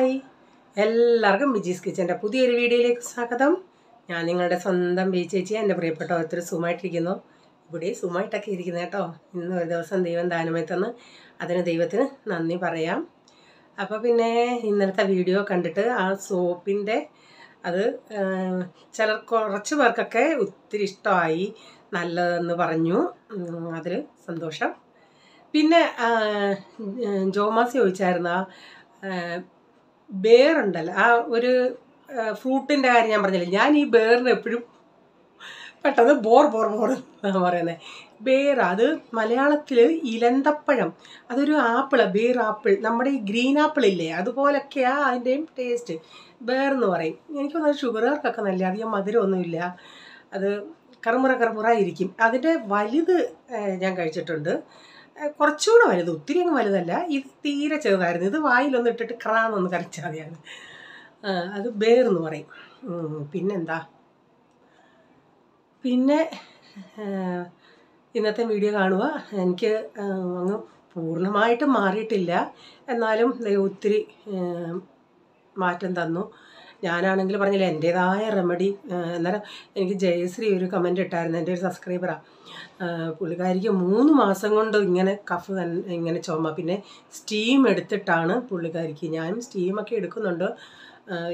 Hi എല്ലാവർക്കും ബിജീസ് കിച്ചൻ്റെ പുതിയൊരു വീഡിയോയിലേക്ക് സ്വാഗതം. ഞാൻ നിങ്ങളുടെ സ്വന്തം ബി ചേച്ചി. എൻ്റെ പ്രിയപ്പെട്ട ഒത്തിരി സുഖമായിട്ടിരിക്കുന്നു. ഇവിടെ സുഖമായിട്ടൊക്കെ ഇരിക്കുന്നത് കേട്ടോ. ഇന്ന് ഒരു ദിവസം ദൈവം ദാനമായി തന്ന് അതിന് ദൈവത്തിന് നന്ദി പറയാം. അപ്പോൾ പിന്നെ ഇന്നലത്തെ വീഡിയോ കണ്ടിട്ട് ആ സോപ്പിൻ്റെ അത് കുറച്ച് പേർക്കൊക്കെ ഒത്തിരി ഇഷ്ടമായി, നല്ലതെന്ന് പറഞ്ഞു. അതിൽ സന്തോഷം. പിന്നെ ജോമാസി ചോദിച്ചായിരുന്നു ബേറുണ്ടല്ലോ, ആ ഒരു ഫ്രൂട്ടിൻ്റെ കാര്യം ഞാൻ പറഞ്ഞില്ല. ഞാൻ ഈ ബേറിന് എപ്പോഴും പെട്ടെന്ന് ബോർ പറയുന്നത്. ബേർ അത് മലയാളത്തിൽ ഇലന്തപ്പഴം, അതൊരു ആപ്പിള്, ബേർ ആപ്പിൾ, നമ്മുടെ ഈ ഗ്രീൻ ആപ്പിൾ ഇല്ലേ, അതുപോലൊക്കെയാണ് അതിൻ്റെയും ടേസ്റ്റ്. ബേർ എന്ന് പറയും. എനിക്ക് തോന്നുന്നത് ഷുഗറുകാർക്കൊക്കെ നല്ല, അധികം മധുരമൊന്നുമില്ല, അത് കറുമുറ ഇരിക്കും. അതിൻ്റെ വലുത് ഞാൻ കഴിച്ചിട്ടുണ്ട്, കുറച്ചുകൂടെ വലുത്, ഒത്തിരി അങ്ങ് വലുതല്ല. ഇത് തീരെ ചെറുതായിരുന്നു. ഇത് വായിലൊന്നും ഇട്ടിട്ട് ക്രാന്നൊന്ന് കരച്ചാൽ മതിയാണ്. അത് ബേർ എന്ന് പറയും. പിന്നെന്താ, പിന്നെ ഇന്നത്തെ വീഡിയോ കാണുക. എനിക്ക് അങ്ങ് പൂർണ്ണമായിട്ടും മാറിയിട്ടില്ല, എന്നാലും ഒത്തിരി മാറ്റം തന്നു. ഞാനാണെങ്കിൽ പറഞ്ഞില്ല എൻ്റേതായ റെമഡി. അന്നേരം എനിക്ക് ജയശ്രീ ഒരു കമൻ്റ് ഇട്ടായിരുന്നു, എൻ്റെ ഒരു സബ്സ്ക്രൈബറാണ്. പുള്ളിക്കാരിക്ക് 3 മാസം കൊണ്ട് ഇങ്ങനെ കഫ് ഇങ്ങനെ ചുമ, പിന്നെ സ്റ്റീം എടുത്തിട്ടാണ് പുള്ളിക്കാരിക്ക്. ഞാനും സ്റ്റീമൊക്കെ എടുക്കുന്നുണ്ട്.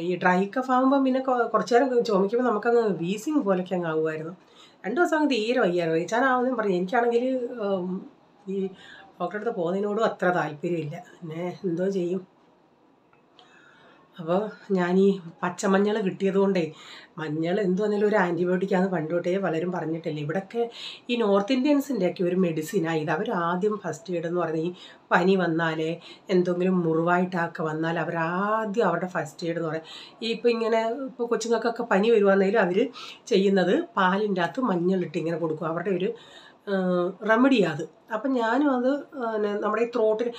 ഈ ഡ്രൈ കഫ് ആകുമ്പം പിന്നെ കുറച്ച് നേരം ചുമയ്ക്കുമ്പോൾ നമുക്കങ്ങ് വീസിങ് പോലെയൊക്കെ അങ്ങ് ആകുമായിരുന്നു. 2 ദിവസം അങ്ങ് തീരെ വയ്യായിരുന്നു. റീച്ചാനാവുന്നതും പറഞ്ഞു. എനിക്കാണെങ്കിൽ ഈ ഡോക്ടറെ അടുത്ത് പോകുന്നതിനോടും അത്ര താല്പര്യമില്ല. പിന്നെ എന്തോ ചെയ്യും. അപ്പോൾ ഞാൻ ഈ പച്ചമഞ്ഞൾ കിട്ടിയത് കൊണ്ടേ, മഞ്ഞൾ എന്തു വന്നാലും ഒരു ആൻറ്റിബയോട്ടിക്കാന്ന് പണ്ട് തൊട്ടേ പലരും പറഞ്ഞിട്ടില്ല. ഇവിടെയൊക്കെ ഈ നോർത്ത് ഇന്ത്യൻസിൻ്റെയൊക്കെ ഒരു മെഡിസിനാണ് ഇത്. അവർ ആദ്യം ഫസ്റ്റ് എയ്ഡ് എന്ന് പറയുന്നത്, ഈ പനി വന്നാലേ എന്തെങ്കിലും മുറിവായിട്ടൊക്കെ വന്നാൽ അവരാദ്യം അവരുടെ ഫസ്റ്റ് എയ്ഡ് എന്ന് പറയും. ഇപ്പോൾ ഇങ്ങനെ ഇപ്പോൾ കൊച്ചുങ്ങൾക്കൊക്കെ പനി വരുവാണെങ്കിലും അവർ ചെയ്യുന്നത് പാലിൻ്റെ അകത്ത് മഞ്ഞളിട്ട് ഇങ്ങനെ കൊടുക്കും. അവരുടെ ഒരു റെമഡിയാണ് അത്. അപ്പം ഞാനും അത് നമ്മുടെ ഈ ത്രോട്ടിന്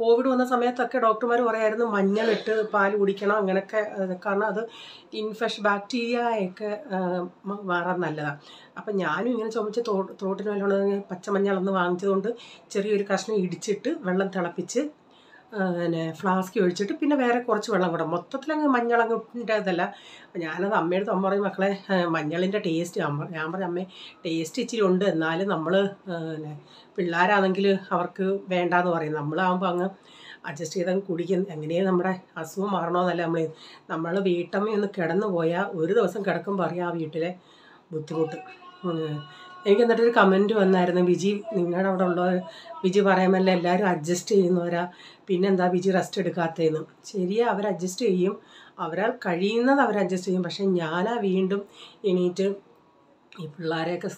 കോവിഡ് വന്ന സമയത്തൊക്കെ ഡോക്ടർമാർ പറയായിരുന്നു മഞ്ഞളിട്ട് പാൽ കുടിക്കണം അങ്ങനെയൊക്കെ, കാരണം അത് ബാക്ടീരിയയൊക്കെ മാറാൻ നല്ലതാണ്. അപ്പം ഞാനും ഇങ്ങനെ ചുമച്ച് ത്രോട്ടിന് വല്ലതുകൊണ്ട് പച്ചമഞ്ഞളൊന്ന് വാങ്ങിച്ചതുകൊണ്ട് ചെറിയൊരു കഷ്ണം ഇടിച്ചിട്ട് വെള്ളം തിളപ്പിച്ച് പിന്നെ ഫ്ലാസ്ക് ഒഴിച്ചിട്ട് പിന്നെ വേറെ കുറച്ച് വെള്ളം കൂടെ, മൊത്തത്തിലങ്ങ് മഞ്ഞളങ്ങ് ഇട്ടതല്ല. അപ്പം ഞാനത് അമ്മയെടുത്ത്, അമ്മ പറയും മക്കളെ മഞ്ഞളിൻ്റെ ടേസ്റ്റ്, ഞാൻ പറഞ്ഞു അമ്മേ ടേസ്റ്റ് ഇച്ചിരി ഉണ്ട്, എന്നാലും നമ്മൾ പിള്ളേരാണെങ്കിൽ അവർക്ക് വേണ്ടാന്ന് പറയും. നമ്മളാകുമ്പോൾ അങ്ങ് അഡ്ജസ്റ്റ് ചെയ്തങ്ങ് കുടിക്കും. എങ്ങനെയും നമ്മുടെ അസുഖം മാറണമെന്നല്ല നമ്മൾ വീട്ടമ്മയൊന്ന് കിടന്നു പോയാൽ ഒരു ദിവസം കിടക്കുമ്പോൾ അറിയാം ആ വീട്ടിലെ ബുദ്ധിമുട്ട്. എനിക്ക് എന്നിട്ടൊരു കമൻറ്റ് വന്നായിരുന്നു, ബിജി നിങ്ങളുടെ അവിടെ ഉള്ള ബിജി പറയുമല്ലോ എല്ലാവരും അഡ്ജസ്റ്റ് ചെയ്യുന്നവരാ, പിന്നെന്താ ബിജി റെസ്റ്റ് എടുക്കാത്തതെന്ന്. ശരിയാ, അവർ അഡ്ജസ്റ്റ് ചെയ്യും, അവരാൾ കഴിയുന്നത് അവർ അഡ്ജസ്റ്റ് ചെയ്യും. പക്ഷേ ഞാനാ വീണ്ടും എണീറ്റ് ഈ പിള്ളേരെയൊക്കെ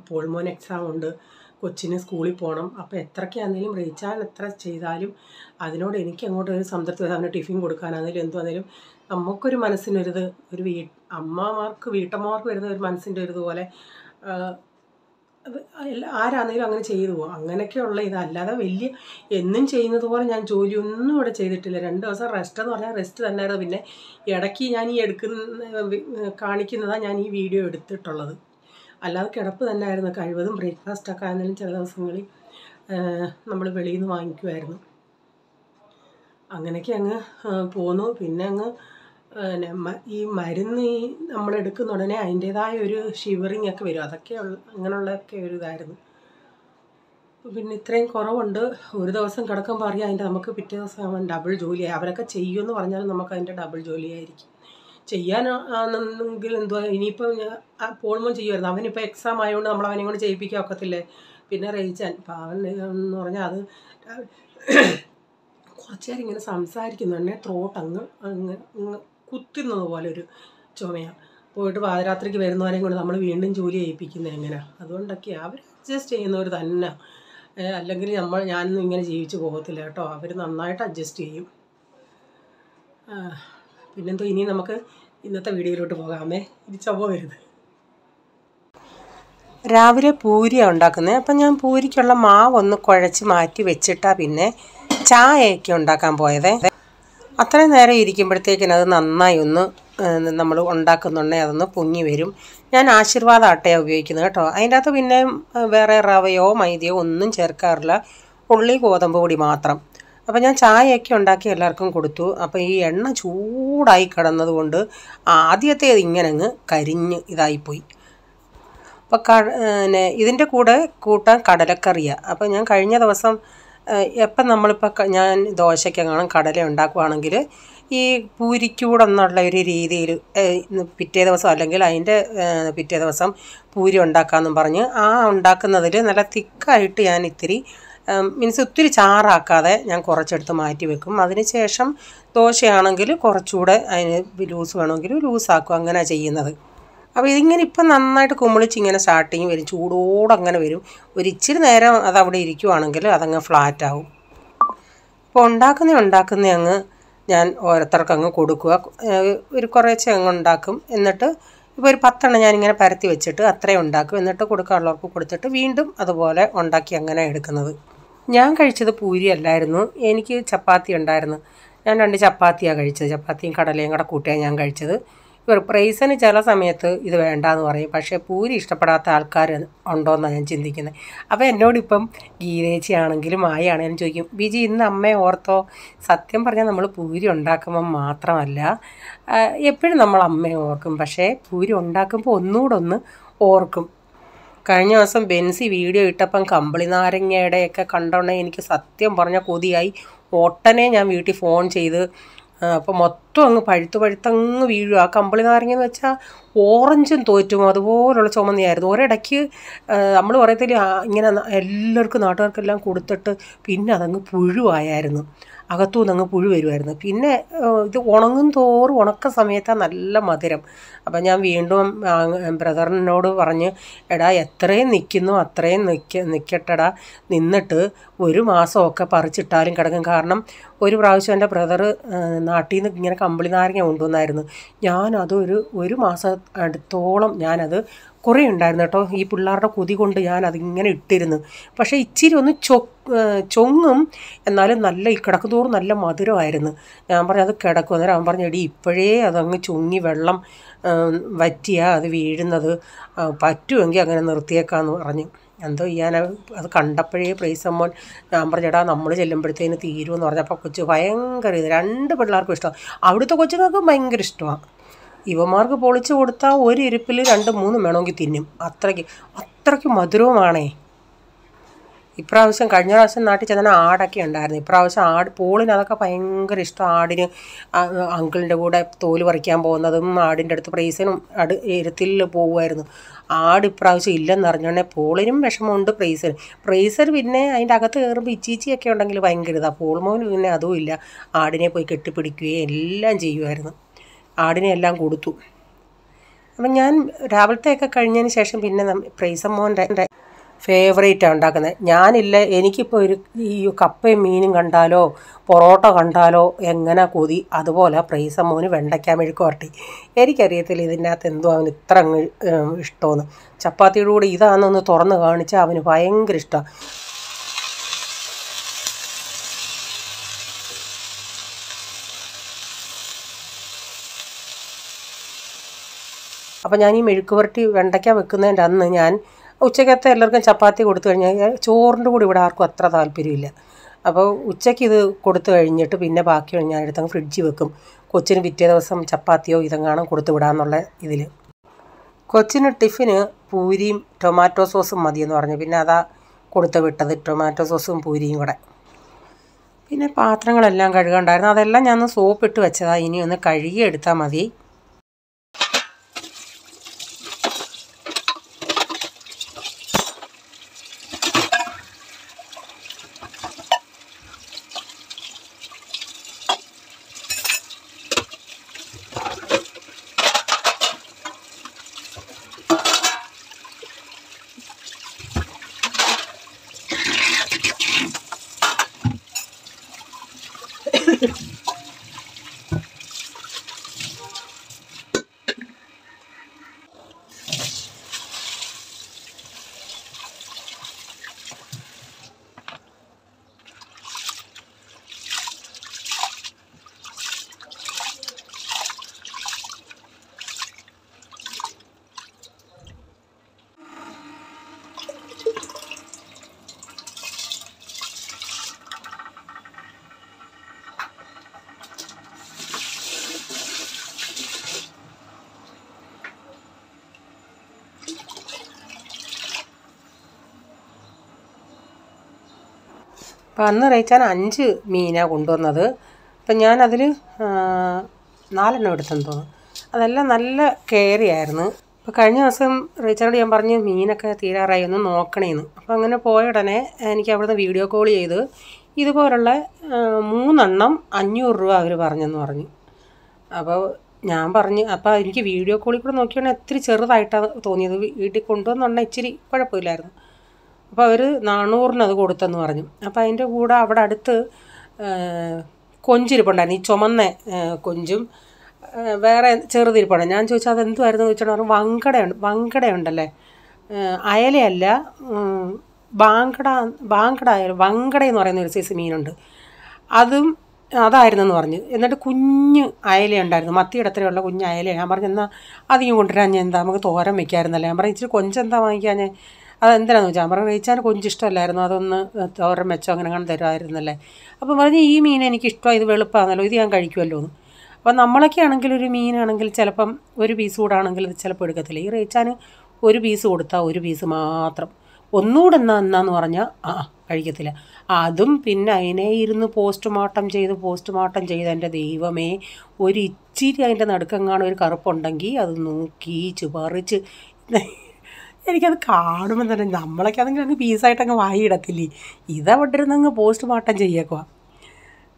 പോൾമോൻ എക്സാം ഉണ്ട്, കൊച്ചിന് സ്കൂളിൽ പോകണം. അപ്പോൾ എത്രയ്ക്കാണെങ്കിലും റീച്ചാൽ എത്ര ചെയ്താലും അതിനോട് എനിക്ക് അങ്ങോട്ട് ഒരു സംതൃപ്തി വരും. അവന് ടിഫിൻ കൊടുക്കാനാണെങ്കിലും എന്തുവാണെങ്കിലും നമുക്കൊരു മനസ്സിനൊരിത്, ഒരു വീട്ടമ്മമാർക്ക് വരുന്ന ഒരു മനസ്സിൻ്റെ ഒരു ഇതുപോലെ ആരാണെങ്കിലും അങ്ങനെ ചെയ്തു പോകും. അങ്ങനെയൊക്കെയുള്ള ഇതല്ലാതെ വലിയ എന്നും ചെയ്യുന്നത് പോലെ ഞാൻ ജോലിയൊന്നും ഇവിടെ ചെയ്തിട്ടില്ല. 2 ദിവസം റെസ്റ്റ് എന്ന് പറഞ്ഞാൽ റെസ്റ്റ് തന്നെയായിരുന്നു. പിന്നെ ഇടയ്ക്ക് ഞാൻ ഈ കാണിക്കുന്നതാണ് ഞാൻ ഈ വീഡിയോ എടുത്തിട്ടുള്ളത്. അല്ലാതെ കിടപ്പ് തന്നെയായിരുന്നു. കഴിവതും ബ്രേക്ക്ഫാസ്റ്റൊക്കെ ആണെങ്കിലും ചില ദിവസങ്ങളിൽ നമ്മൾ വെളിയിൽ നിന്ന് വാങ്ങിക്കുമായിരുന്നു. അങ്ങനെയൊക്കെ അങ്ങ് പോന്നു. പിന്നെ അങ്ങ് ഈ മരുന്ന് നമ്മൾ എടുക്കുന്ന ഉടനെ അതിൻ്റേതായ ഒരു ഷിവറിങ് ഒക്കെ വരും. അതൊക്കെ അങ്ങനെയുള്ളതൊക്കെ ഒരു ഇതായിരുന്നു. പിന്നെ ഇത്രയും കുറവുണ്ട്. ഒരു ദിവസം കിടക്കുമ്പോൾ അറിയാം അതിൻ്റെ നമുക്ക് പിറ്റേ ദിവസം ഡബിൾ ജോലിയായി. അവരൊക്കെ ചെയ്യുമെന്ന് പറഞ്ഞാലും നമുക്ക് അതിൻ്റെ ഡബിൾ ജോലിയായിരിക്കും. ചെയ്യാനാണെങ്കിൽ എന്തുവാ, ഇനിയിപ്പോൾ പോൾമോൻ ചെയ്യുമായിരുന്നു. അവനിപ്പോൾ എക്സാം ആയതുകൊണ്ട് നമ്മൾ അവനെ കൊണ്ട് ചെയ്യിപ്പിക്കാൻ ഒക്കത്തില്ലേ. പിന്നെ റേച്ചാൻ അവൻ എന്ന് പറഞ്ഞാൽ അത് കുറച്ച് നേരം ഇങ്ങനെ സംസാരിക്കുന്നുണ്ടേ ത്രോട്ട് അങ്ങ് കുത്തുന്നത് പോലെ ഒരു ചുമയാണ്. പോയിട്ട് പാതിരാത്രിക്ക് വരുന്നവരെയും കൊണ്ട് നമ്മൾ വീണ്ടും ജോലി ചെയ്യിപ്പിക്കുന്നത് എങ്ങനെയാണ്. അതുകൊണ്ടൊക്കെയാണ് അവർ അഡ്ജസ്റ്റ് ചെയ്യുന്നവർ തന്നെ. അല്ലെങ്കിൽ ഞാനൊന്നും ഇങ്ങനെ ജീവിച്ച് പോകത്തില്ല കേട്ടോ. അവർ നന്നായിട്ട് അഡ്ജസ്റ്റ് ചെയ്യും. പിന്നെന്തോ, ഇനി നമുക്ക് ഇന്നത്തെ വീഡിയോയിലോട്ട് പോകാമേ. ഇത് ചുമ വരുന്നത്. രാവിലെ പൂരിയാണ് ഉണ്ടാക്കുന്നത്. അപ്പം ഞാൻ പൂരിക്കുള്ള മാവൊന്ന് കുഴച്ച് മാറ്റി വെച്ചിട്ടാണ് പിന്നെ ചായയൊക്കെ ഉണ്ടാക്കാൻ പോയത്. അത്രയും നേരം ഇരിക്കുമ്പോഴത്തേക്കിന് അത് നന്നായി ഒന്ന് നമ്മൾ ഉണ്ടാക്കുന്നുണ്ടെങ്കിൽ അതൊന്ന് പൊങ്ങി വരും. ഞാൻ ആശീർവാദ ആട്ടയാണ് ഉപയോഗിക്കുന്നത് കേട്ടോ. അതിൻ്റെ അകത്ത് പിന്നെ വേറെ റവയോ മൈദയോ ഒന്നും ചേർക്കാറില്ല, ഉള്ളി ഗോതമ്പ് പൊടി മാത്രം. അപ്പോൾ ഞാൻ ചായയൊക്കെ ഉണ്ടാക്കി എല്ലാവർക്കും കൊടുത്തു. അപ്പോൾ ഈ എണ്ണ ചൂടായി കിടന്നത് കൊണ്ട് ആദ്യത്തേത് ഇങ്ങനെ അങ്ങ് കരിഞ്ഞ് ഇതായിപ്പോയി. അപ്പോൾ പിന്നെ ഇതിൻ്റെ കൂടെ കൂട്ടാൻ കടലക്കറിയാണ്. അപ്പോൾ ഞാൻ കഴിഞ്ഞ ദിവസം എപ്പം നമ്മളിപ്പോൾ ഞാൻ ദോശയ്ക്കെങ്ങാനും കടല ഉണ്ടാക്കുവാണെങ്കിൽ ഈ പൂരിക്കൂടെ എന്നുള്ള ഒരു രീതിയിൽ പിറ്റേ ദിവസം അല്ലെങ്കിൽ അതിൻ്റെ പിറ്റേ ദിവസം പൂരി ഉണ്ടാക്കാമെന്നും പറഞ്ഞ് ഉണ്ടാക്കുന്നതിൽ നല്ല തിക്കായിട്ട് ഞാൻ ഇത്തിരി മീൻസ് ഒത്തിരി ചാറാക്കാതെ ഞാൻ കുറച്ചെടുത്ത് മാറ്റി വെക്കും. അതിന് ശേഷം ദോശയാണെങ്കിൽ കുറച്ചുകൂടെ അതിന് ലൂസ് വേണമെങ്കിൽ ലൂസാക്കും, അങ്ങനെ ചെയ്യുന്നത്. അപ്പോൾ ഇതിങ്ങനെ ഇപ്പം നന്നായിട്ട് കുമിളിച്ച് ഇങ്ങനെ സ്റ്റാർട്ടിങ് വരും, ചൂടോടെ അങ്ങനെ വരും. ഒരു ഇച്ചിരി നേരം അതവിടെ ഇരിക്കുവാണെങ്കിൽ അതങ്ങ് ഫ്ലാറ്റാവും. അപ്പോൾ ഉണ്ടാക്കുന്ന അങ്ങ് ഞാൻ ഓരോരുത്തർക്ക് അങ്ങ് കൊടുക്കുക. ഒരു കുറേശ്ശെ അങ്ങ് ഉണ്ടാക്കും. എന്നിട്ട് ഇപ്പോൾ ഒരു 10 എണ്ണം ഞാനിങ്ങനെ പരത്തി വെച്ചിട്ട് അത്രയും ഉണ്ടാക്കും. എന്നിട്ട് കൊടുക്കാനുള്ളവർക്ക് കൊടുത്തിട്ട് വീണ്ടും അതുപോലെ ഉണ്ടാക്കി അങ്ങനെ എടുക്കുന്നത്. ഞാൻ കഴിച്ചത് പൂരി അല്ലായിരുന്നു, എനിക്ക് ചപ്പാത്തി ഉണ്ടായിരുന്നു. ഞാൻ 2 ചപ്പാത്തിയാണ് കഴിച്ചത്. ചപ്പാത്തിയും കടലയും കൂടെ കൂട്ടിയാണ് ഞാൻ കഴിച്ചത്. ഇവർ പ്രൈസിന് ചില സമയത്ത് ഇത് വേണ്ടാന്ന് പറയും, പക്ഷേ പൂരി ഇഷ്ടപ്പെടാത്ത ആൾക്കാർ ഉണ്ടോയെന്നാണ് ഞാൻ ചിന്തിക്കുന്നത്. അപ്പോൾ എന്നോടിപ്പം ഗീതേച്ചിയാണെങ്കിലും ആയാണെങ്കിലും ചോദിക്കും, ബിജി ഇന്ന് അമ്മയെ ഓർത്തോ? സത്യം പറഞ്ഞാൽ നമ്മൾ പൂരി ഉണ്ടാക്കുമ്പം മാത്രമല്ല എപ്പോഴും നമ്മൾ അമ്മയെ ഓർക്കും, പക്ഷേ പൂരി ഉണ്ടാക്കുമ്പോൾ ഒന്നുകൂടെ ഓർക്കും. കഴിഞ്ഞ ദിവസം ബെൻസി വീഡിയോ ഇട്ടപ്പം കമ്പിളി നാരങ്ങയുടെയൊക്കെ കണ്ടോണ്ടേ എനിക്ക് സത്യം പറഞ്ഞ കൊതിയായി. ഒട്ടനെ ഞാൻ വീട്ടിൽ ഫോൺ ചെയ്ത് അപ്പോൾ മൊത്തം അങ്ങ് പഴുത്തങ്ങ് വീഴും. ആ കമ്പിളി നാരങ്ങയെന്ന് വെച്ചാൽ ഓറഞ്ചും തോറ്റും അതുപോലുള്ള ചുമന്നയായിരുന്നു. ഒരിടയ്ക്ക് നമ്മൾ പറയത്തില്ല ഇങ്ങനെ എല്ലാവർക്കും നാട്ടുകാർക്കെല്ലാം കൊടുത്തിട്ട് പിന്നെ അതങ്ങ് പുഴുവായിരുന്നു, അകത്തുനിന്ന് അങ്ങ് പുഴു വരുമായിരുന്നു. പിന്നെ ഇത് ഉണങ്ങും തോറും ഉണക്ക സമയത്താണ് നല്ല മധുരം. അപ്പം ഞാൻ വീണ്ടും ബ്രദറിനോട് പറഞ്ഞ്, എടാ എത്രയും നിൽക്കുന്നു അത്രയും നിൽക്കട്ടെടാ, നിന്നിട്ട് 1 മാസമൊക്കെ പറിച്ചിട്ടാലും കിടക്കും. കാരണം ഒരു പ്രാവശ്യം എൻ്റെ ബ്രദർ നാട്ടിൽ നിന്ന് ഇങ്ങനെ കമ്പിളി നാരങ്ങ കൊണ്ടുവന്നായിരുന്നു. ഞാനത് ഒരു മാസം അടുത്തോളം ഞാനത് കുറേ ഉണ്ടായിരുന്നു കേട്ടോ. ഈ പിള്ളേരുടെ കൊതി കൊണ്ട് ഞാനതിങ്ങനെ ഇട്ടിരുന്നു. പക്ഷേ ഇച്ചിരി ഒന്ന് ചൊങ്ങും, എന്നാലും നല്ല ഈ കിടക്കുന്തോറും നല്ല മധുരമായിരുന്നു. ഞാൻ പറഞ്ഞു അത് കിടക്കും. അന്നേരം അവൻ പറഞ്ഞു, എടി ഇപ്പോഴേ അതങ്ങ് ചുങ്ങി വെള്ളം വറ്റിയാൽ അത് വീഴുന്നത്, പറ്റുമെങ്കിൽ അങ്ങനെ നിർത്തിയേക്കാമെന്ന് പറഞ്ഞു. എന്തോ ചെയ്യാൻ അത് കണ്ടപ്പോഴേ പ്രൈസമ്മോൻ ഞാൻ പറഞ്ഞെടാ നമ്മൾ ചെല്ലുമ്പോഴത്തേന് തീരുമെന്ന് പറഞ്ഞപ്പോൾ കൊച്ചു ഭയങ്കര 2 പിള്ളേർക്കും ഇഷ്ടമാണ്. അവിടുത്തെ കൊച്ചുങ്ങൾക്കും ഭയങ്കര ഇഷ്ടമാണ്. ഇവന്മാർക്ക് പൊളിച്ച് കൊടുത്താൽ ഒരു ഇരിപ്പിൽ 2-3 വേണമെങ്കിൽ തിന്നും. അത്രയ്ക്ക് മധുരവുമാണേ. ഇപ്രാവശ്യം കഴിഞ്ഞ പ്രാവശ്യം നാട്ടിൽ ചെന്നാൽ ആടൊക്കെ ഉണ്ടായിരുന്നു. ഇപ്രാവശ്യം പോളിന് അതൊക്കെ ഭയങ്കര ഇഷ്ടം. ആടിന് അങ്കിളിൻ്റെ കൂടെ തോല് പറിക്കാൻ പോകുന്നതും ആടിൻ്റെ അടുത്ത് പ്രൈസിനും എരുത്തിൽ പോകുമായിരുന്നു. ആട് ഇപ്രാവശ്യം ഇല്ലെന്നറിഞ്ഞോണ്ടേ പോളിനും വിഷമമുണ്ട്, പ്രൈസർ പിന്നെ അതിൻ്റെ അകത്ത് കയറുമ്പോൾ ഇച്ചീച്ചിയൊക്കെ ഉണ്ടെങ്കിൽ ഭയങ്കര ഇതാണ്. പോൾമോന് പിന്നെ അതും ഇല്ല, ആടിനെ പോയി കെട്ടിപ്പിടിക്കുകയും എല്ലാം ചെയ്യുമായിരുന്നു. ആടിനെ എല്ലാം കൊടുത്തു. അപ്പം ഞാൻ രാവിലത്തെയൊക്കെ കഴിഞ്ഞതിന് ശേഷം പിന്നെ പ്രൈസമ്മോൻ്റെ ഫേവറേറ്റാണ് ഉണ്ടാക്കുന്നത്. ഞാനില്ല, എനിക്കിപ്പോൾ ഈ കപ്പയും മീനും കണ്ടാലോ പൊറോട്ട കണ്ടാലോ എങ്ങനെ കൊതി, അതുപോലെ പ്രൈസമ്മോന് വെണ്ടയ്ക്ക മെഴുക്ക് വരട്ടി. എനിക്കറിയത്തില്ല ഇതിൻ്റെ അകത്ത് എന്തോ അവന് ഇത്ര ഇഷ്ടമെന്ന്. ചപ്പാത്തിയുടെ കൂടെ ഇതാണെന്നൊന്ന് തുറന്ന് കാണിച്ചാൽ അവന് ഭയങ്കര ഇഷ്ടമാണ്. അപ്പോൾ ഞാൻ ഈ മെഴുക്ക് പുരട്ടി വെണ്ടയ്ക്ക വെക്കുന്നതിൻ്റെ അന്ന് ഞാൻ ഉച്ചക്കത്തെ എല്ലാവർക്കും ചപ്പാത്തി കൊടുത്തു കഴിഞ്ഞാൽ ചോറിൻ്റെ കൂടെ ഇവിടെ ആർക്കും അത്ര താല്പര്യമില്ല. അപ്പോൾ ഉച്ചയ്ക്ക് ഇത് കൊടുത്തു കഴിഞ്ഞിട്ട് പിന്നെ ബാക്കി ഞാൻ എടുത്തങ്ങ് ഫ്രിഡ്ജിൽ വെക്കും. കൊച്ചിന് പിറ്റേ ദിവസം ചപ്പാത്തിയോ ഇതെങ്ങാനും കൊടുത്തു വിടാമെന്നുള്ള ഇതിൽ. കൊച്ചിന് ടിഫിന് പൂരിയും ടൊമാറ്റോ സോസും മതിയെന്ന് പറഞ്ഞു. പിന്നെ അതാ കൊടുത്തു വിട്ടത്, ടൊമാറ്റോ സോസും പൂരിയും കൂടെ. പിന്നെ പാത്രങ്ങളെല്ലാം കഴുകണ്ടായിരുന്നു, അതെല്ലാം ഞാൻ സോപ്പിട്ട് വെച്ചതാണ്. ഇനി ഒന്ന് കഴുകി എടുത്താൽ മതി. അപ്പോൾ അന്ന് റേച്ചാൻ 5 മീനാണ് കൊണ്ടുവന്നത്. അപ്പം ഞാനതിൽ 4 എടുത്തെന്ന് തോന്നുന്നു. അതെല്ലാം നല്ല കെയറിയായിരുന്നു. അപ്പോൾ കഴിഞ്ഞ ദിവസം റേച്ചാനോട് ഞാൻ പറഞ്ഞു മീനൊക്കെ തീരാറായി ഒന്ന് നോക്കണേന്ന്. അപ്പോൾ അങ്ങനെ പോയ ഉടനെ എനിക്ക് അവിടുന്ന് വീഡിയോ കോൾ ചെയ്ത് ഇതുപോലുള്ള 3 എണ്ണം 500 രൂപ അവർ പറഞ്ഞെന്ന് പറഞ്ഞു. അപ്പോൾ ഞാൻ പറഞ്ഞു, അപ്പോൾ എനിക്ക് വീഡിയോ കോളിൽ കൂടെ നോക്കിയാണെങ്കിൽ ഇത്തിരി ചെറുതായിട്ടാണ് തോന്നിയത്. വീട്ടിൽ കൊണ്ടുവന്നുണ്ടെങ്കിൽ ഇച്ചിരി കുഴപ്പമില്ലായിരുന്നു. അപ്പോൾ അവർ 400-ന് അത് കൊടുത്തെന്ന് പറഞ്ഞു. അപ്പോൾ അതിൻ്റെ കൂടെ അവിടെ അടുത്ത് കൊഞ്ചിരിപ്പുണ്ടായിരുന്നു, ഈ ചുമന്ന കൊഞ്ചും വേറെ ചെറുതിരിപ്പുണ്ട്. ഞാൻ ചോദിച്ചാൽ അതെന്തുമായിരുന്നു ചോദിച്ചാൽ പറഞ്ഞു വങ്കടയുണ്ടല്ലേ, അയലയല്ല, വങ്കട എന്ന് പറയുന്ന ഒരു സൈസ് മീനുണ്ട്, അതായിരുന്നെന്ന് പറഞ്ഞു. എന്നിട്ട് കുഞ്ഞ് അയലയുണ്ടായിരുന്നു, മത്തിയുടെ അത്രയുള്ള കുഞ്ഞ് അയല. ഞാൻ പറഞ്ഞു എന്നാൽ അധികം കൊണ്ടുവരാൻ ഞാൻ എന്താ നമുക്ക് തോരൻ വയ്ക്കാമായിരുന്നല്ലേ. ഞാൻ പറഞ്ഞു ഇച്ചിരി കൊഞ്ചെന്താ വാങ്ങിക്കാൻ, അതെന്തിനാന്ന് ചോദിച്ചാൽ പറഞ്ഞു റേച്ചാൻ കൊഞ്ചിഷ്ടമല്ലായിരുന്നു, അതൊന്ന് തോരൻ വെച്ചോ അങ്ങനെ അങ്ങനെ തരുമായിരുന്നല്ലേ. അപ്പോൾ പറഞ്ഞു ഈ മീൻ എനിക്കിഷ്ടമാണ്, ഇത് വെളുപ്പാണല്ലോ, ഇത് ഞാൻ കഴിക്കുമല്ലോ എന്ന്. അപ്പോൾ നമ്മളൊക്കെ ആണെങ്കിൽ ഒരു മീനാണെങ്കിൽ ചിലപ്പം ഒരു പീസ് കൂടാണെങ്കിൽ ഇത് ചിലപ്പോൾ എടുക്കത്തില്ല. ഈ റേച്ചാൻ ഒരു പീസ് കൊടുത്താൽ ഒരു പീസ് മാത്രം, ഒന്നുകൂടെ എന്നാന്ന് പറഞ്ഞാൽ കഴിക്കത്തില്ല. അതും പിന്നെ അതിനെ ഇരുന്ന് പോസ്റ്റ്മോർട്ടം ചെയ്ത് എൻ്റെ ദൈവമേ, ഒരു ഇച്ചിരി അതിൻ്റെ നടുക്കെങ്ങാനും ഒരു കറുപ്പുണ്ടെങ്കിൽ അത് നോക്കി പറിച്ച് എനിക്കത് കാണുമ്പോൾ തന്നെ നമ്മളൊക്കെ ആണെങ്കിൽ അങ്ങ് പീസായിട്ട് അങ്ങ് വായിടത്തില്ലേ. ഇതവിടെ ഇരുന്ന് അങ്ങ് പോസ്റ്റ്മോർട്ടം ചെയ്യേക്കുക.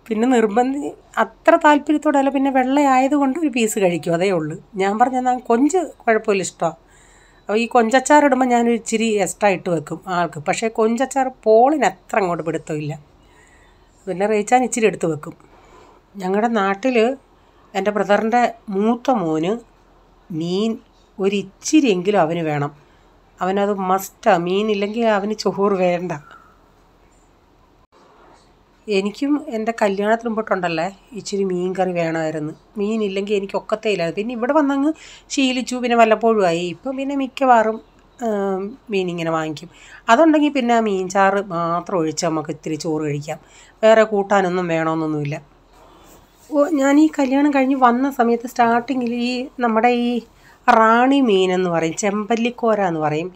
പിന്നെ അത്ര താല്പര്യത്തോടെ അല്ല, പിന്നെ വെള്ളയായതുകൊണ്ട് ഒരു പീസ് കഴിക്കും, അതേ ഉള്ളൂ. ഞാൻ പറഞ്ഞാൽ കൊഞ്ച് കുഴപ്പമില്ല, ഇഷ്ടമാണ്. അപ്പോൾ ഈ കൊഞ്ചച്ചാറിടുമ്പോൾ ഞാനൊരു ഇച്ചിരി എക്സ്ട്രാ ഇട്ട് വെക്കും ആൾക്ക്. പക്ഷേ കൊഞ്ചച്ചാർ പോളിന് അത്ര അങ്ങോട്ട് പിടുത്തമില്ല. പിന്നെ റേച്ചാൻ ഇച്ചിരി എടുത്ത് വെക്കും. ഞങ്ങളുടെ നാട്ടിൽ എൻ്റെ ബ്രദറിൻ്റെ മൂത്ത മോന് മീൻ ഒരു ഇച്ചിരിയെങ്കിലും അവന് വേണം. അവനത് മസ്റ്റാണ്. മീനില്ലെങ്കിൽ അവന് ചോറ് വേണ്ട. എനിക്കും എൻ്റെ കല്യാണത്തിന് മുമ്പോട്ടുണ്ടല്ലേ ഇച്ചിരി മീൻ കറി വേണമായിരുന്നു. മീനില്ലെങ്കിൽ എനിക്ക് ഒക്കത്തേയില്ല. പിന്നെ ഇവിടെ വന്നങ്ങ് ശീലിച്ചു, പിന്നെ വല്ലപ്പോഴും ആയി. ഇപ്പം പിന്നെ മിക്കവാറും മീനിങ്ങനെ വാങ്ങിക്കും. അതുണ്ടെങ്കിൽ പിന്നെ ആ മീൻ ചാറ് മാത്രം ഒഴിച്ച് നമുക്ക് ഇത്തിരി ചോറ് കഴിക്കാം, വേറെ കൂട്ടാനൊന്നും വേണമെന്നൊന്നുമില്ല. ഞാൻ ഈ കല്യാണം കഴിഞ്ഞ് വന്ന സമയത്ത് സ്റ്റാർട്ടിങ്ങിൽ ഈ നമ്മുടെ ഈ റാണി മീനെന്ന് പറയും, ചെമ്പല്ലിക്കോര എന്ന് പറയും,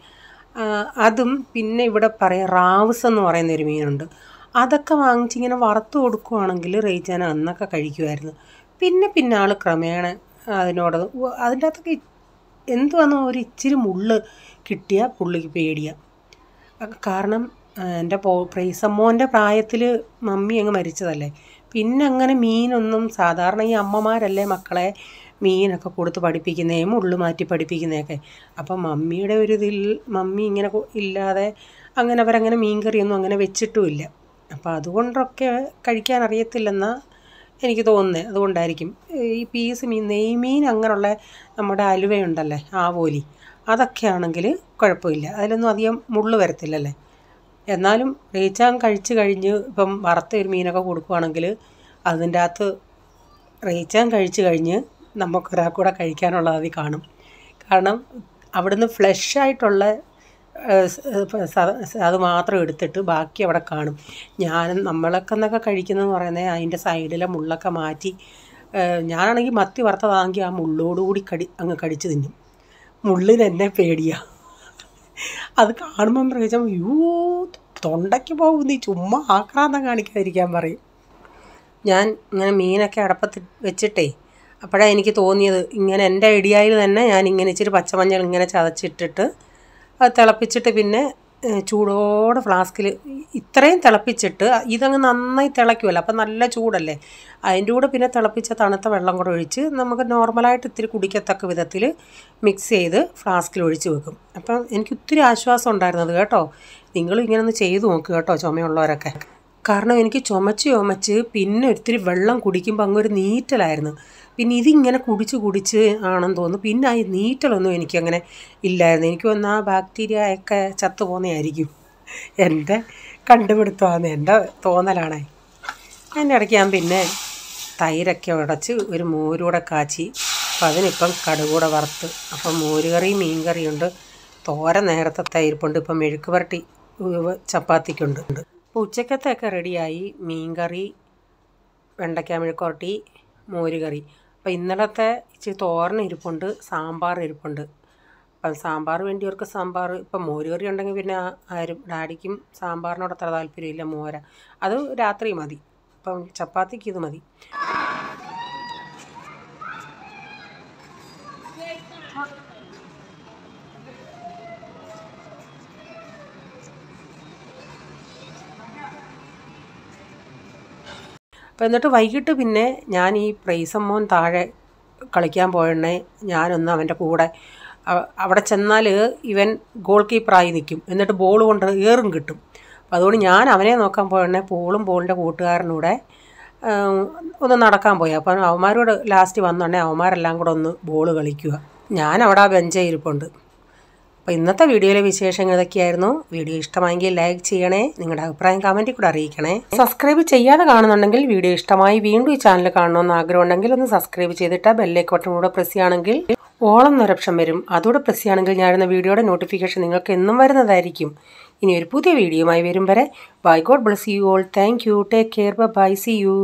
അതും പിന്നെ ഇവിടെ പറയും റാവുസ് എന്ന് പറയുന്നൊരു മീനുണ്ട്. അതൊക്കെ വാങ്ങിച്ചിങ്ങനെ വറുത്ത് കൊടുക്കുകയാണെങ്കിൽ റേച്ചാൻ അന്നൊക്കെ കഴിക്കുമായിരുന്നു. പിന്നെ ആൾ ക്രമേണ അതിൻ്റെ അകത്തൊക്കെ എന്തുവന്നോ ഒരു ഇച്ചിരി മുള്ള് കിട്ടിയാൽ പുള്ളിക്ക് പേടിയാണ്. കാരണം എൻ്റെ പ്രൈസമ്മോൻ്റെ പ്രായത്തിൽ മമ്മി അങ്ങ് മരിച്ചതല്ലേ. പിന്നെ അങ്ങനെ മീനൊന്നും സാധാരണ ഈ അമ്മമാരല്ലേ മക്കളെ മീനൊക്കെ കൊടുത്ത് പഠിപ്പിക്കുന്നേ, മുള്ളു മാറ്റി പഠിപ്പിക്കുന്നതൊക്കെ. അപ്പം മമ്മിയുടെ ഒരു ഇതിൽ മമ്മി ഇങ്ങനെ ഇല്ലാതെ അങ്ങനെ അവരങ്ങനെ മീൻ കറിയൊന്നും അങ്ങനെ വെച്ചിട്ടുമില്ല. അപ്പോൾ അതുകൊണ്ടൊക്കെ കഴിക്കാൻ അറിയത്തില്ലെന്നാണ് എനിക്ക് തോന്നുന്നത്. അതുകൊണ്ടായിരിക്കും ഈ പീസ് മീൻ, നെയ്മീൻ അങ്ങനെയുള്ള നമ്മുടെ അലുവയുണ്ടല്ലേ, ആവോലി, അതൊക്കെ ആണെങ്കിൽ കുഴപ്പമില്ല, അതിലൊന്നും അധികം മുള്ളു വരത്തില്ലല്ലേ. എന്നാലും റേച്ചാൻ കഴിച്ച് കഴിഞ്ഞ് ഇപ്പം വറുത്ത ഒരു മീനൊക്കെ കൊടുക്കുകയാണെങ്കിൽ അതിൻ്റെ അകത്ത് റേച്ചാൻ കഴിച്ച് കഴിഞ്ഞ് നമുക്കൊരാൾക്കൂടെ കഴിക്കാനുള്ളത് അതിൽ കാണും. കാരണം അവിടുന്ന് ഫ്ലഷായിട്ടുള്ള അത് മാത്രം എടുത്തിട്ട് ബാക്കി അവിടെ കാണും. നമ്മളൊക്കെ എന്നൊക്കെ കഴിക്കുന്നതെന്ന് പറയുന്നത് അതിൻ്റെ സൈഡിലെ മുള്ളൊക്കെ മാറ്റി, ഞാനാണെങ്കിൽ മത്തി വറുത്തതാണെങ്കിൽ ആ മുള്ളോടുകൂടി അങ്ങ് കടിച്ച് തിന്നും. മുള്ളിന് എന്നെ പേടിയാണ്. അത് കാണുമ്പം പ്രയോഗിച്ചാൽ തൊണ്ടയ്ക്ക് പോകും, നീ ചുമ്മാ ആക്രാന്തം കാണിക്കാതിരിക്കാൻ പറയും. ഞാൻ ഇങ്ങനെ മീനൊക്കെ അടപ്പത്ത് വെച്ചിട്ടേ അപ്പോഴാണ് എനിക്ക് തോന്നിയത്, ഇങ്ങനെ എൻ്റെ ഐഡിയയിൽ തന്നെ ഞാൻ ഇങ്ങനെ ഇച്ചിരി പച്ചമഞ്ഞൾ ഇങ്ങനെ ചതച്ചിട്ടിട്ട് അത് തിളപ്പിച്ചിട്ട് പിന്നെ ചൂടോടെ ഫ്ലാസ്കിൽ ഇത്രയും തിളപ്പിച്ചിട്ട് ഇതങ്ങ് നന്നായി തിളയ്ക്കുമല്ലോ, അപ്പം നല്ല ചൂടല്ലേ, അതിൻ്റെ കൂടെ പിന്നെ തിളപ്പിച്ച തണുത്ത വെള്ളം കൂടെ ഒഴിച്ച് നമുക്ക് നോർമലായിട്ട് ഇത്തിരി കുടിക്കത്തക്ക വിധത്തിൽ മിക്സ് ചെയ്ത് ഫ്ലാസ്കിൽ ഒഴിച്ച് വെക്കും. അപ്പം എനിക്ക് ഒത്തിരി ആശ്വാസം ഉണ്ടായിരുന്നത് കേട്ടോ. നിങ്ങളും ഇങ്ങനെ ഒന്ന് ചെയ്ത് നോക്കുക കേട്ടോ, ചുമയുള്ളവരൊക്കെ. കാരണം എനിക്ക് ചുമച്ച് പിന്നെ ഒത്തിരി വെള്ളം കുടിക്കുമ്പോൾ അങ്ങൊരു നീറ്റലായിരുന്നു. പിന്നെ ഇതിങ്ങനെ കുടിച്ച് ആണെന്ന് തോന്നുന്നു. പിന്നെ ആ നീറ്റലൊന്നും എനിക്കങ്ങനെ ഇല്ലായിരുന്നു. എനിക്ക് വന്ന ആ ബാക്ടീരിയ ഒക്കെ ചത്തു പോകുന്നതായിരിക്കും. എൻ്റെ കണ്ടുപിടുത്തമാണ്, എൻ്റെ തോന്നലാണേ. അതിൻ്റെ ഇടയ്ക്ക് ഞാൻ പിന്നെ തൈരൊക്കെ ഉടച്ച് ഒരു മോരൂടെ കാച്ചി, അപ്പം അതിനിപ്പം കടുകൂടെ വറുത്ത്. അപ്പം മോരുകറി മീൻ കറിയുണ്ട്, തോരൻ നേരത്തെ തൈരിപ്പുണ്ട്, ഇപ്പം മെഴുക്ക് പുരട്ടി ചപ്പാത്തിക്കുണ്ട്. അപ്പോൾ ഉച്ചക്കത്തെയൊക്കെ റെഡിയായി. മീൻ കറി, വെണ്ടയ്ക്ക മെഴുക്കുവരട്ടി, മോരുകറി. അപ്പോൾ ഇന്നലത്തെ ഇച്ചിരി തോരൻ ഇരിപ്പുണ്ട്, സാമ്പാർ ഇരിപ്പുണ്ട്. അപ്പം സാമ്പാർ വേണ്ടിയവർക്ക് സാമ്പാർ. ഇപ്പം മോരുകറി ഉണ്ടെങ്കിൽ പിന്നെ ആരും ഡാഡിക്കും സാമ്പാറിനോട് അത്ര താല്പര്യമില്ല, മോര. അത് രാത്രി മതി. ഇപ്പം ചപ്പാത്തിക്ക് ഇത് മതി. അപ്പോൾ എന്നിട്ട് വൈകിട്ട് പിന്നെ ഞാൻ ഈ പ്രൈസമ്മോൻ താഴെ കളിക്കാൻ പോയണേ ഞാനൊന്ന് അവൻ്റെ കൂടെ. അവിടെ ചെന്നാൽ ഇവൻ ഗോൾ കീപ്പറായി നിൽക്കും, എന്നിട്ട് ബോൾ കൊണ്ട് ഏറും കിട്ടും. അപ്പോൾ അതുകൊണ്ട് ഞാൻ അവനെ നോക്കാൻ പോയണേ ബോളിൻ്റെ കൂട്ടുകാരനൂടെ ഒന്ന് നടക്കാൻ പോയി. അപ്പം അവന്മാരോട് ലാസ്റ്റ് വന്നോണ്ടേ അവന്മാരെല്ലാം കൂടെ ഒന്ന് ബോൾ കളിക്കുക. ഞാൻ അവിടെ ആ ബെഞ്ചേ ഇരിപ്പുണ്ട്. അപ്പോൾ ഇന്നത്തെ വീഡിയോയിലെ വിശേഷങ്ങൾ ഇതൊക്കെയായിരുന്നു. വീഡിയോ ഇഷ്ടമായെങ്കിൽ ലൈക്ക് ചെയ്യണേ, നിങ്ങളുടെ അഭിപ്രായം കമൻറ്റിൽ കൂടെ അറിയിക്കണേ. സബ്സ്ക്രൈബ് ചെയ്യാതെ കാണുന്നുണ്ടെങ്കിൽ വീഡിയോ ഇഷ്ടമായി വീണ്ടും ഈ ചാനൽ കാണണമെന്ന് ആഗ്രഹം ഉണ്ടെങ്കിൽ ഒന്ന് സബ്സ്ക്രൈബ് ചെയ്തിട്ട് ബെല്ലൈക്കൺ ബട്ടൺ കൂടെ പ്രസ് ചെയ്യുകയാണെങ്കിൽ ഓളം എന്നൊരു ഓപ്ഷൻ വരും. അതോടെ പ്രസ് ചെയ്യുകയാണെങ്കിൽ ഞാനിടുന്ന വീഡിയോയുടെ നോട്ടിഫിക്കേഷൻ നിങ്ങൾക്ക് എന്നും വരുന്നതായിരിക്കും. ഇനി ഒരു പുതിയ വീഡിയോയുമായി വരും വരെ bye, God bless you all. Thank you. Take care. Bye. See U.